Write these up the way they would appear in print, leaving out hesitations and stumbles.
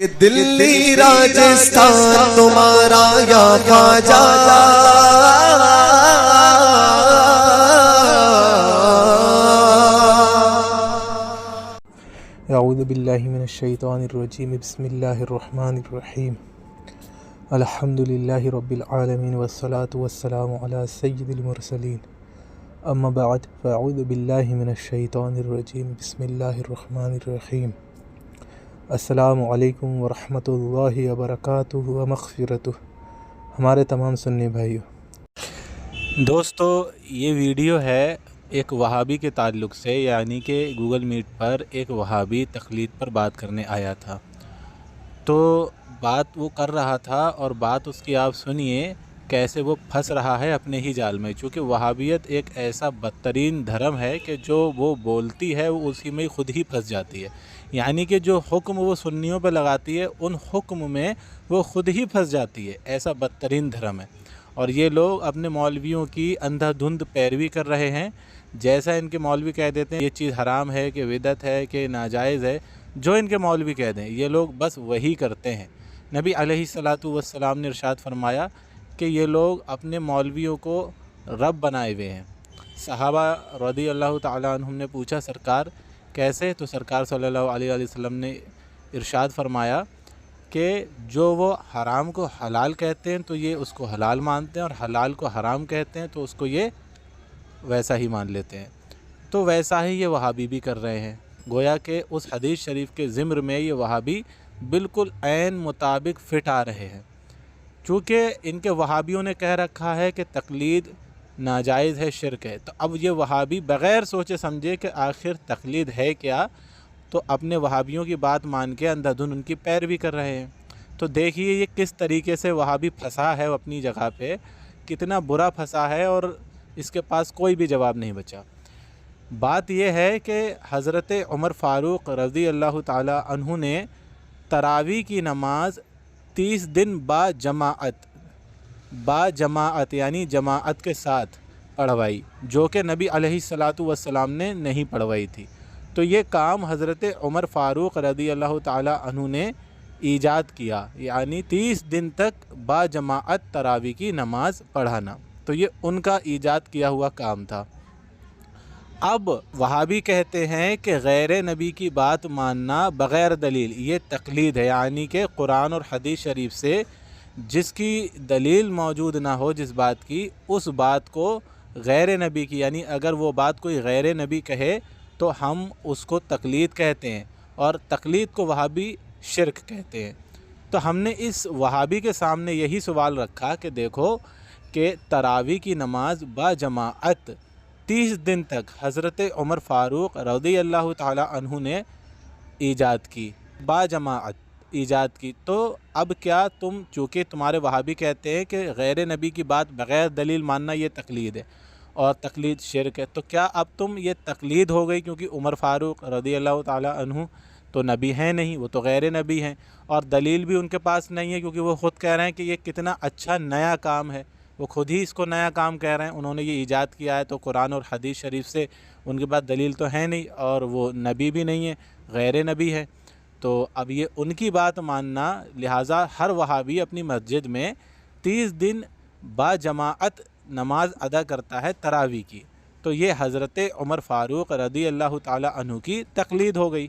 کہ دلی راجستھان تمہارا یا خواجہ اعوذ باللہ من الشیطان الرجیم بسم اللہ الرحمن الرحیم الحمدللہ رب العالمین والصلاة والسلام علی سید المرسلین اما بعد فاعوذ باللہ من الشیطان الرجیم بسم اللہ الرحمن الرحیم السلام علیکم ورحمۃ اللہ وبرکاتہ ومغفرتہ۔ ہمارے تمام سنی بھائیوں، دوستو، یہ ویڈیو ہے ایک وہابی کے تعلق سے، یعنی کہ گوگل میٹ پر ایک وہابی تقلید پر بات کرنے آیا تھا۔ تو بات وہ کر رہا تھا اور بات اس کی آپ سنیے کیسے وہ پھنس رہا ہے اپنے ہی جال میں، چونکہ وہابیت ایک ایسا بدترین دھرم ہے کہ جو وہ بولتی ہے وہ اسی میں خود ہی پھنس جاتی ہے، یعنی کہ جو حکم وہ سنیوں پہ لگاتی ہے ان حکم میں وہ خود ہی پھنس جاتی ہے۔ ایسا بدترین دھرم ہے، اور یہ لوگ اپنے مولویوں کی اندھا دھند پیروی کر رہے ہیں۔ جیسا ان کے مولوی کہہ دیتے ہیں یہ چیز حرام ہے، کہ بدعت ہے، کہ ناجائز ہے، جو ان کے مولوی کہہ دیں یہ لوگ بس وہی کرتے ہیں۔ نبی علیہ الصلاۃ والسلام نے ارشاد فرمایا کہ یہ لوگ اپنے مولویوں کو رب بنائے ہوئے ہیں۔ صحابہ رضی اللہ تعالیٰ عنہم نے پوچھا سرکار کیسے؟ تو سرکار صلی اللہ علیہ وسلم نے ارشاد فرمایا کہ جو وہ حرام کو حلال کہتے ہیں تو یہ اس کو حلال مانتے ہیں، اور حلال کو حرام کہتے ہیں تو اس کو یہ ویسا ہی مان لیتے ہیں۔ تو ویسا ہی یہ وہابی بھی کر رہے ہیں، گویا کہ اس حدیث شریف کے ضمر میں یہ وہابی بالکل عین مطابق فٹ آ رہے ہیں۔ چونکہ ان کے وہابیوں نے کہہ رکھا ہے کہ تقلید ناجائز ہے، شرک ہے، تو اب یہ وہابی بغیر سوچے سمجھے کہ آخر تقلید ہے کیا، تو اپنے وہابیوں کی بات مان کے اندھا دھند ان کی پیروی کر رہے ہیں۔ تو دیکھیے یہ کس طریقے سے وہابی پھنسا ہے اپنی جگہ پہ، کتنا برا پھنسا ہے، اور اس کے پاس کوئی بھی جواب نہیں بچا۔ بات یہ ہے کہ حضرت عمر فاروق رضی اللہ تعالی عنہ نے تراویح کی نماز 30 دن با جماعت یعنی جماعت کے ساتھ پڑھوائی، جو کہ نبی علیہ الصلاۃ والسلام نے نہیں پڑھوائی تھی۔ تو یہ کام حضرت عمر فاروق رضی اللہ تعالی عنہ نے ایجاد کیا، یعنی 30 دن تک با جماعت تراویح کی نماز پڑھانا، تو یہ ان کا ایجاد کیا ہوا کام تھا۔ اب وہابی کہتے ہیں کہ غیر نبی کی بات ماننا بغیر دلیل یہ تقلید ہے، یعنی کہ قرآن اور حدیث شریف سے جس کی دلیل موجود نہ ہو جس بات کی، اس بات کو غیر نبی کی، یعنی اگر وہ بات کوئی غیر نبی کہے تو ہم اس کو تقلید کہتے ہیں، اور تقلید کو وہابی شرک کہتے ہیں۔ تو ہم نے اس وہابی کے سامنے یہی سوال رکھا کہ دیکھو کہ تراویح کی نماز با جماعت 30 دن تک حضرت عمر فاروق رضی اللہ تعالی عنہ نے ایجاد کی، با جماعت ایجاد کی، تو اب کیا تم، چونکہ تمہارے وہابی کہتے ہیں کہ غیر نبی کی بات بغیر دلیل ماننا یہ تقلید ہے اور تقلید شرک ہے، تو کیا اب تم یہ تقلید ہو گئی، کیونکہ عمر فاروق رضی اللہ تعالی عنہ تو نبی ہیں نہیں، وہ تو غیر نبی ہیں، اور دلیل بھی ان کے پاس نہیں ہے، کیونکہ وہ خود کہہ رہے ہیں کہ یہ کتنا اچھا نیا کام ہے، وہ خود ہی اس کو نیا کام کہہ رہے ہیں، انہوں نے یہ ایجاد کیا ہے، تو قرآن اور حدیث شریف سے ان کے پاس دلیل تو ہے نہیں، اور وہ نبی بھی نہیں ہے، غیر نبی ہے۔ تو اب یہ ان کی بات ماننا، لہٰذا ہر وہابی اپنی مسجد میں 30 دن با جماعت نماز ادا کرتا ہے تراویح کی، تو یہ حضرت عمر فاروق رضی اللہ تعالی عنہ کی تقلید ہو گئی۔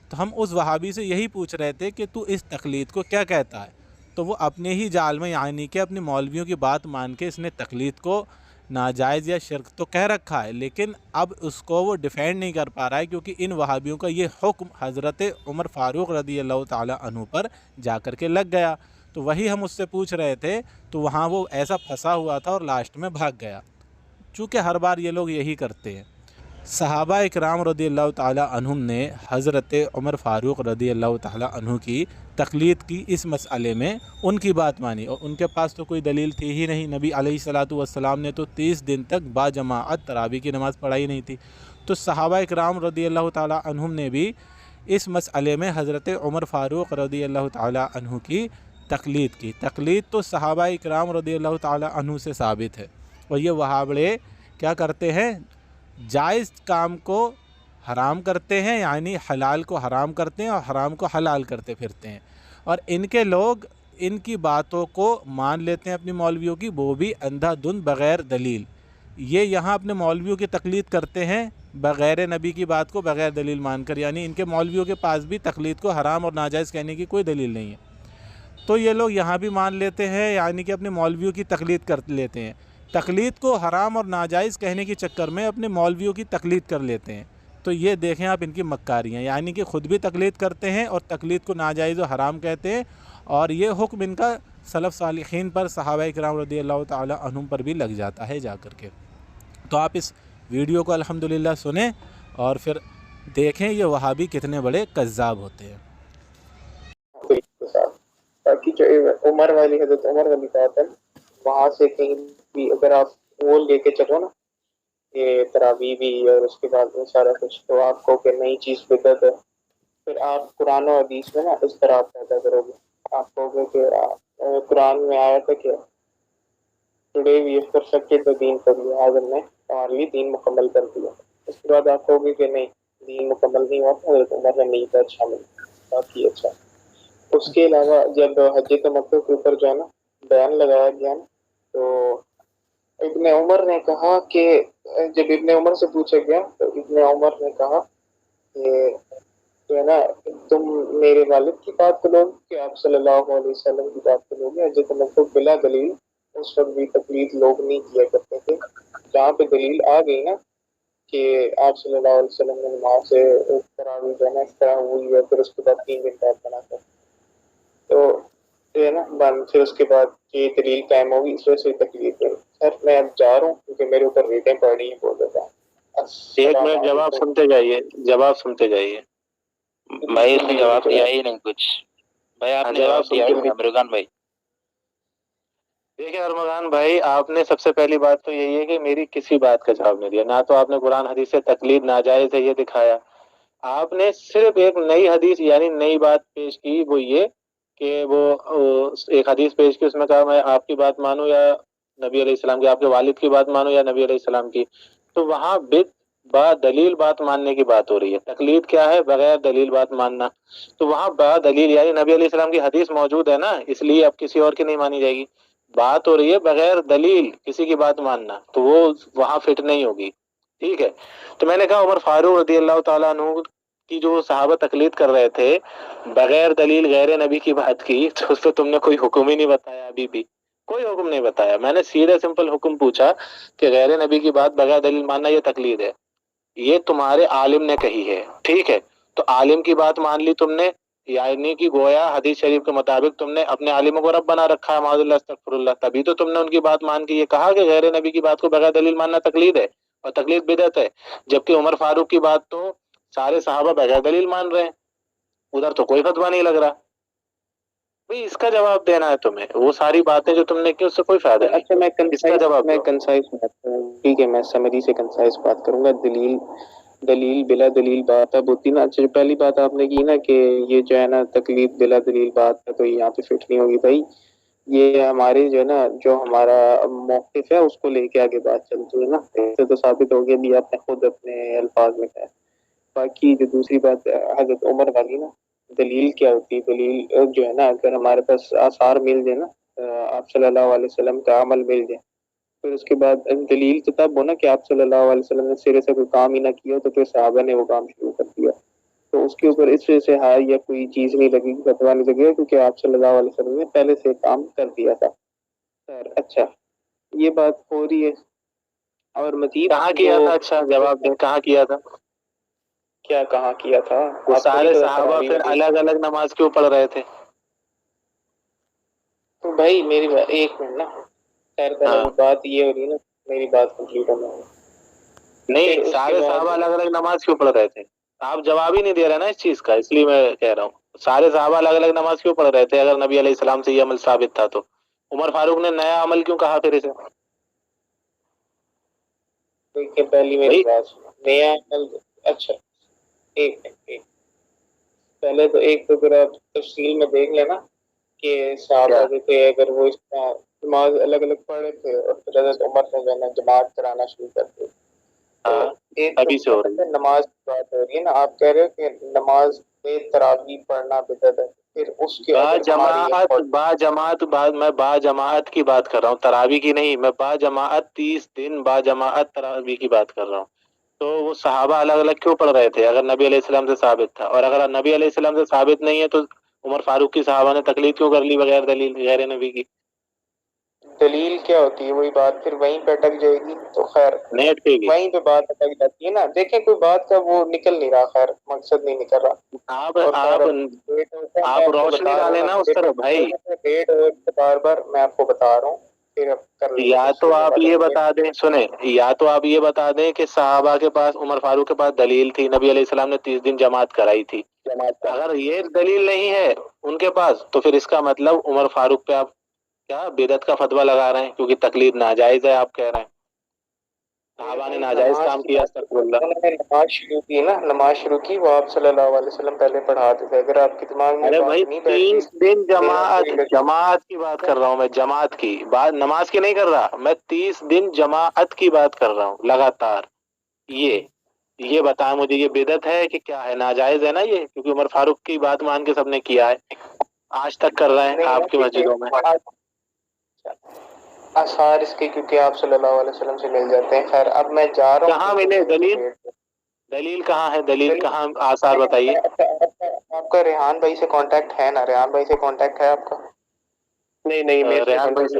تو ہم اس وہابی سے یہی پوچھ رہے تھے کہ تو اس تقلید کو کیا کہتا ہے؟ تو وہ اپنے ہی جال میں، یعنی کہ اپنے مولویوں کی بات مان کے اس نے تقلید کو ناجائز یا شرک تو کہہ رکھا ہے، لیکن اب اس کو وہ ڈیفینڈ نہیں کر پا رہا ہے، کیونکہ ان وہابیوں کا یہ حکم حضرت عمر فاروق رضی اللہ تعالی عنہ پر جا کر کے لگ گیا۔ تو وہی ہم اس سے پوچھ رہے تھے، تو وہاں وہ ایسا پھنسا ہوا تھا اور لاسٹ میں بھاگ گیا، چونکہ ہر بار یہ لوگ یہی کرتے ہیں۔ صحابہ اکرام رضی اللہ تعالی عنہم نے حضرت عمر فاروق رضی اللہ تعالی عنہ کی تقلید کی اس مسئلے میں ان کی بات مانی، اور ان کے پاس تو کوئی دلیل تھی ہی نہیں۔ نبی علیہ الصلاۃ والسلام نے تو 30 دن تک با جماعت تراویح کی نماز پڑھائی نہیں تھی، تو صحابہ اکرام رضی اللہ تعالی عنہم نے بھی اس مسئلے میں حضرت عمر فاروق رضی اللہ تعالی عنہ کی تقلید کی۔ تقلید تو صحابہ اکرام رضی اللہ تعالی عنہ سے ثابت ہے، اور یہ وہابڑے کیا کرتے ہیں؟ جائز کام کو حرام کرتے ہیں، یعنی حلال کو حرام کرتے ہیں اور حرام کو حلال کرتے پھرتے ہیں۔ اور ان کے لوگ ان کی باتوں کو مان لیتے ہیں اپنی مولویوں کی، وہ بھی اندھا دھند بغیر دلیل۔ یہ یہاں اپنے مولویوں کی تقلید کرتے ہیں بغیر نبی کی بات کو بغیر دلیل مان کر، یعنی ان کے مولویوں کے پاس بھی تقلید کو حرام اور ناجائز کہنے کی کوئی دلیل نہیں ہے، تو یہ لوگ یہاں بھی مان لیتے ہیں، یعنی کہ اپنے مولویوں کی تقلید کر لیتے ہیں، تقلید کو حرام اور ناجائز کہنے کے چکر میں اپنے مولویوں کی تقلید کر لیتے ہیں۔ تو یہ دیکھیں آپ ان کی مکاریاں، یعنی کہ خود بھی تقلید کرتے ہیں اور تقلید کو ناجائز و حرام کہتے ہیں، اور یہ حکم ان کا سلف صالحین پر، صحابہ کرام رضی اللہ تعالی عنہم پر بھی لگ جاتا ہے جا کر کے۔ تو آپ اس ویڈیو کو الحمدللہ سنیں اور پھر دیکھیں یہ وہابی کتنے بڑے کذاب ہوتے ہیں۔ باقی جو عمر والی حضرت عمر والی بات ہے، وہاں سے کہیں بھی اگر آپ وہ لے کے چلو نا، یہ تراویح بھی اور اس کے بعد میں سارا کچھ، تو آپ کو کہ نئی چیز بدعت ہے، پھر آپ قرآن و حدیث میں نا اس طرح پیدا کرو گے، آپ کہو گے کہ قرآن میں آیا تھا کہ today we have perfected the دین فار یو، آج ہم نے ہمارے لیے دین مکمل کر دیا۔ اس کے بعد آپ کہو گے کہ نہیں، دین مکمل نہیں ہوا تھا، حضرت عمر نے نہیں تھا شامل، باقی اچھا۔ اس کے علاوہ جب حج تمتع کے اوپر جو ہے نا بیان لگایا گیا نا، تو ابن عمر نے کہا کہ جب ابن عمر سے پوچھا گیا تو ابن عمر نے کہا کہ جو ہے نا تم میرے والد کی بات کرو کہ آپ صلی اللہ علیہ وسلم کی بات کرو گے؟ حج تمتع بلا دلیل اس وقت بھی تقلید لوگ نہیں کیا کرتے تھے، جہاں پہ دلیل آ گئی نا کہ آپ صلی اللہ علیہ وسلم نے نماز سے تراویح جو ہے نا اس طرح ہوئی ہے، پھر اس کے بعد 3 دن بعد بنا کر، تو جو ہے نا پھر اس کے بعد یہ دلیل قائم ہوگی، اس وجہ سے تکلیف ہے۔ سر میں اب جا رہا ہوں کیونکہ میرے اوپر ریٹیں پڑ رہی ہیں بہت زیادہ۔ ایک منٹ جواب سنتے جائیے، جواب سنتے جائیے بھائی، اس نے جواب دیا ہی نہیں کچھ بھائی، آپ نے جواب دیا ہی نہیں ارمغان بھائی۔ دیکھیں ارمغان بھائی، آپ نے سب سے پہلی بات تو یہی ہے کہ میری کسی بات کا جواب نہیں دیا، نہ تو آپ نے قرآن حدیث سے تقلید ناجائز ہے یہ دکھایا، آپ نے صرف ایک نئی حدیث یعنی نئی بات پیش کی، وہ یہ کہ وہ ایک حدیث پیش کی، اس میں کہا میں آپ کی بات مانوں یا نبی علیہ السلام کی، آپ کے والد کی بات مانوں یا نبی علیہ السلام کی، تو وہاں با دلیل بات ماننے کی بات ہو رہی ہے۔ تقلید کیا ہے؟ بغیر دلیل بات ماننا، تو وہاں با دلیل یعنی نبی علیہ السلام کی حدیث موجود ہے نا، اس لیے اب کسی اور کی نہیں مانی جائے گی، بات ہو رہی ہے بغیر دلیل کسی کی بات ماننا، تو وہ وہاں فٹ نہیں ہوگی، ٹھیک ہے۔ تو میں نے کہا عمر فاروق رضی اللہ تعالیٰ عنہ کی جو صحابہ تقلید کر رہے تھے بغیر دلیل غیر نبی کی بات کی، تو اس پہ تم نے کوئی حکم ہی نہیں بتایا، ابھی بھی کوئی حکم نہیں بتایا۔ میں نے سیدھے سمپل حکم پوچھا کہ غیر نبی کی بات بغیر دلیل ماننا یہ تقلید ہے، یہ تمہارے عالم نے کہی ہے، ٹھیک ہے، تو عالم کی بات مان لی تم نے، یعنی کہ گویا حدیث شریف کے مطابق تم نے اپنے عالموں کو رب بنا رکھا ہے، معاذ اللہ استغفر اللہ، تبھی تو تم نے ان کی بات مان کے یہ کہا کہ غیر نبی کی بات کو بغیر دلیل ماننا تقلید ہے اور تقلید بدعت ہے، جبکہ عمر فاروق کی بات تو سارے صحابہ بغیر دلیل مان رہے ہیں، ادھر تو کوئی فتویٰ نہیں لگ رہا۔ بھئی اس کا جواب دینا ہے تمہیں، وہ ساری باتیں جو تم نے کی اس سے کوئی فائدہ نہیں۔ اچھا اس کا جواب میں دو۔ کنسائز بات کروں، ٹھیک ہے، میں سمری سے کنسائز بات کروں گا۔ دلیل بلا دلیل بات اب ہوتی نا، اچھا پہلی بات آپ نے کی نا کہ یہ جو ہے نا تقلید بلا دلیل بات ہے تو یہاں پہ فٹ نہیں ہوگی، بھائی یہ ہماری جو ہے نا جو ہمارا موقف ہے اس کو لے کے آگے بات چلتی ہے نا، اس سے تو ثابت ہو گیا بھی آپ نے خود اپنے الفاظ میں کہا۔ باقی جو دوسری بات حضرت عمر والی نا، دلیل کیا ہوتی ہے؟ دلیل جو ہے نا اگر ہمارے پاس آثار مل جائے نا، آپ صلی اللہ علیہ وسلم کا عمل مل جائے، پھر اس کے بعد دلیل تو تب ہو نا کہ آپ صلی اللہ علیہ وسلم نے سرے سے کوئی کام ہی نہ کیا تو پھر صحابہ نے وہ کام شروع کر دیا، تو اس کے اوپر اس وجہ سے ہائے یا کوئی چیز نہیں لگے گی، فتویٰ نہیں لگے گا، کیونکہ آپ صلی اللہ علیہ وسلم نے پہلے سے کام کر دیا تھا۔ سر اچھا یہ بات ہو رہی ہے، اور مزید کہاں کیا تھا؟ اچھا جواب دیں، کہاں کیا تھا؟ کیا کہاں کیا تھا؟ وہ آپ کو سارے نہیں پتا صحابہ تراویح پھر میں؟ الگ الگ نماز کیوں پڑھ رہے تھے؟ تو بھائی میری بات ایک منٹ نا، خیر پہلے ہاں بات یہ ہو رہی ہے نا، میری بات کمپلیٹ ہونا ہے۔ نہیں، پھر اس کے سارے بعد صحابہ الگ الگ نماز کیوں پڑھ رہے تھے؟ آپ جواب ہی نہیں دے رہے نا اس چیز کا، اس لیے میں کہہ رہا ہوں سارے صحابہ الگ الگ نماز کیوں پڑھ رہے تھے اگر نبی علیہ السلام سے یہ عمل ثابت تھا تو عمر فاروق نے نیا عمل کیوں کہا پھر اسے؟ دیکھیے پہلی میری بات سنو، نیا عمل، اچھا ایک منٹ، پہلے تو ایک تو پھر آپ تفصیل میں دیکھ لینا کہ صحابہ جو تھے اگر وہ اس طرح نماز الگ الگ پڑھے تھے اور پھر حضرت عمر نے جو ہے نا جماعت کرانا شروع کر دی، تو ایک ابھی سے ہو رہی تو نماز کی بات ہو رہی ہے نا، آپ کہہ رہے ہو کہ نماز میں تراویح پڑھنا بدعت ہے، پھر اس کے اگر میں با جماعت کی بات کر رہا ہوں، تراویح کی نہیں، میں با جماعت 30 دن با جماعت تراویح کی بات کر رہا ہوں. تو وہ صحابہ الگ الگ کیوں پڑھ رہے تھے اگر نبی علیہ السلام سے ثابت تھا؟ اور اگر نبی علیہ السلام سے ثابت نہیں ہے تو عمر فاروق کی صحابہ نے تقلید کیوں کر لی بغیر دلیل، غیر نبی کی؟ دلیل کیا ہوتی ہے وہی بات پھر وہیں پہ اٹک جائے گی. تو خیر نیٹ پہ گی. وہیں پہ بات اٹک جاتی ہے نا. دیکھیں کوئی بات کا وہ نکل نہیں رہا، خیر مقصد نہیں نکل رہا. آپ روشنی ڈالیں نا اس طرف بھائی. ڈیٹ بار بار میں آپ کو بتا رہا ہوں، پھر اب کر لیں. یا تو آپ یہ بتا دیں، سنیں، یا تو آپ یہ بتا دیں کہ صحابہ کے پاس، عمر فاروق کے پاس دلیل تھی، نبی علیہ السلام نے 30 دن جماعت کرائی تھی. اگر یہ دلیل نہیں ہے ان کے پاس تو پھر اس کا مطلب عمر فاروق پہ آپ کیا بدعت کا فتویٰ لگا رہے ہیں، کیونکہ تقلید ناجائز ہے آپ کہہ رہے ہیں. صحابہ نے ناجائز کام کیا، استغفر اللہ. انہوں نے نماز شروع کی نا، نماز شروع کی وہ آپ صلی اللہ علیہ وسلم پہلے پڑھاتے تھے. اگر آپ کے دماغ میں ارے بات بھائی نہیں 30 بیٹھتی، دن جماعت کی بات کر رہا ہوں میں، جماعت کی بات، نماز کی نہیں کر رہا میں. 30 دن جماعت کی بات کر رہا ہوں لگاتار. یہ بتائیں مجھے، یہ بدعت ہے کہ کیا ہے؟ ناجائز ہے نا یہ، کیونکہ عمر فاروق کی بات مان کے سب نے کیا ہے، آج تک کر رہے ہیں آپ کی مسجدوں میں. آثار اس کے کیونکہ آپ صلی اللہ علیہ وسلم سے مل جاتے ہیں. خیر اب میں جا رہا ہوں. کہاں ملے دلیل کہاں ہے؟ دلیل کہاں؟ آثار بتائیے. آپ کا ریحان بھائی سے کانٹیکٹ ہے نا؟ ریحان بھائی سے کانٹیکٹ ہے آپ کا؟ نہیں ریحان بھائی سے.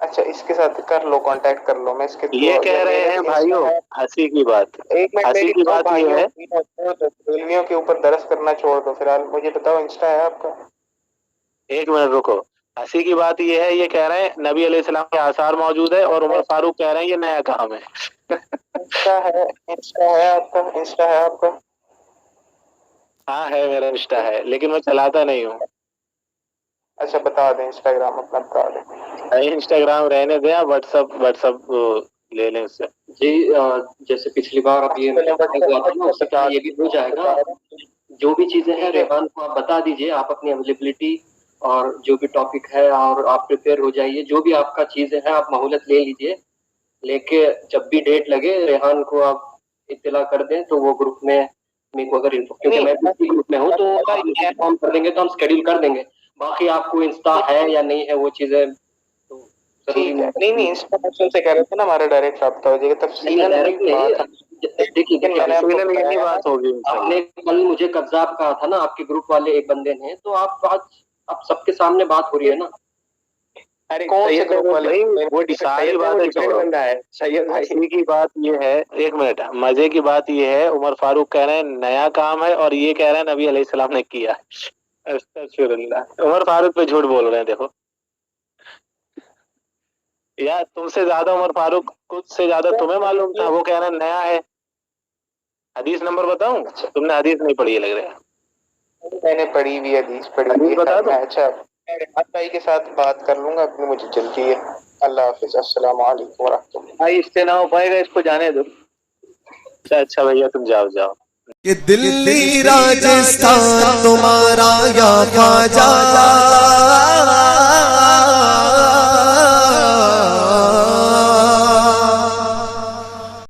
اچھا اس کے ساتھ کر لو، کانٹیکٹ کر لو. میں اس کے یہ کہہ رہے ہیں بھائیوں، ہنسی کی بات، ایک منٹ ہنسی میری کی بات یہ ہے. فلمیوں کے اوپر درس کرنا چھوڑ دو فی الحال. مجھے بتاؤ انسٹا ہے آپ کا؟ ایک منٹ رکو. ہنسی کی بات یہ ہے، یہ کہہ رہے ہیں نبی علیہ السلام کے آثار موجود ہے اور عمر فاروق کہہ رہے ہیں یہ نیا کام ہے. انسٹا ہے آپ کا؟ انسٹا ہے آپ کا؟ ہاں ہے، میرا انسٹا ہے لیکن میں چلاتا نہیں ہوں. اچھا بتا دیں انسٹاگرام اپنا بتا دیں. انسٹاگرام رہنے دیں، واٹس اپ لے لیں اس سے. جی جیسے پچھلی بار اب یہ اس سے کیا یہ بھی ہو جائے گا. جو بھی چیزیں ہیں ریحان کو آپ بتا دیجئے، آپ اپنی اویلیبلٹی اور جو بھی ٹاپک ہے، اور آپ پریپیئر ہو جائیے. جو بھی آپ کا چیزیں ہیں آپ مہولت لے لیجئے، لے کے جب بھی ڈیٹ لگے ریحان کو آپ اطلاع کر دیں تو وہ گروپ میں میرے کو اگر کیونکہ میں گروپ میں ہوں تو انفارم کر دیں گے تو ہم اسکیڈول کر دیں گے. باقی آپ کو انسٹا ہے یا نہیں ہے وہ چیزیں ٹھیک ہے. نہیں انسٹا سے کہہ رہے تھے نا ہمارا ڈائریکٹ رابطہ ہو جائے گا. یہی بات ہوگی. آپ نے کل مجھے قذاب کہا تھا نا، آپ کے گروپ والے ایک بندے نے، تو آپ آج اب سب کے سامنے بات ہو رہی ہے نا. کون سے گروپ والے؟ وہ ساری باتیں چھوڑو. ہنسی کی بات یہ ہے، ایک منٹ، مزے کی بات یہ ہے، عمر فاروق کہہ رہے ہیں نیا کام ہے اور یہ کہہ رہے ہیں نبی علیہ السلام نے کیا. استغفر اللہ. عمر فاروق پہ جھوٹ بول رہے ہیں. دیکھو یا تم سے زیادہ عمر فاروق خود سے زیادہ تمہیں معلوم تھا، وہ کہہ رہے ہیں نیا ہے. حدیث نمبر بتاؤں؟ تم نے حدیث نہیں پڑھی ہے لگ رہا ہے. میں نے پڑھی ہوئی حدیث پڑھی ہوئی ہے. اچھا میں بھائی کے ساتھ بات کر لوں گا، ابھی مجھے جلدی ہے. اللہ حافظ، السلام علیکم ورحمۃ اللہ. بھائی اس سے نہ ہو پائے گا، اس کو جانے دو. اچھا بھیا تم جاؤ. کہ دلی راجستھان تمہارا یا خواجہ